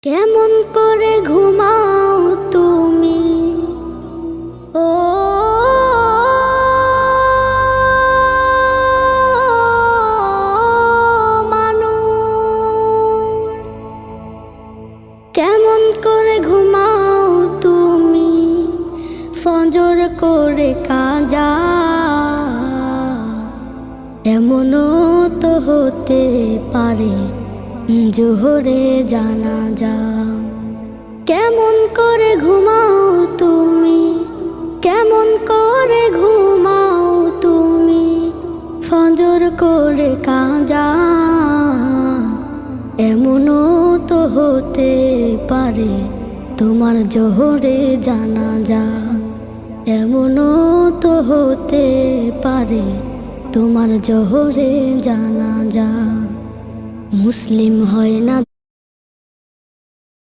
কেমন করে ঘুমাও তুমি ও মানুষ, কেমন করে ঘুমাও তুমি ফজর করে কাজা। এমনও তো হতে পারে জোহরে জানাজা। কেমন করে ঘুমাও তুমি, কেমন করে ঘুমাও তুমি ফজর করে কাজা। এমনও তো হতে পারে তোমার জোহরে জানাজা। এমনও তো হতে পারে তোমার জোহরে জানাজা। মুসলিম হয় না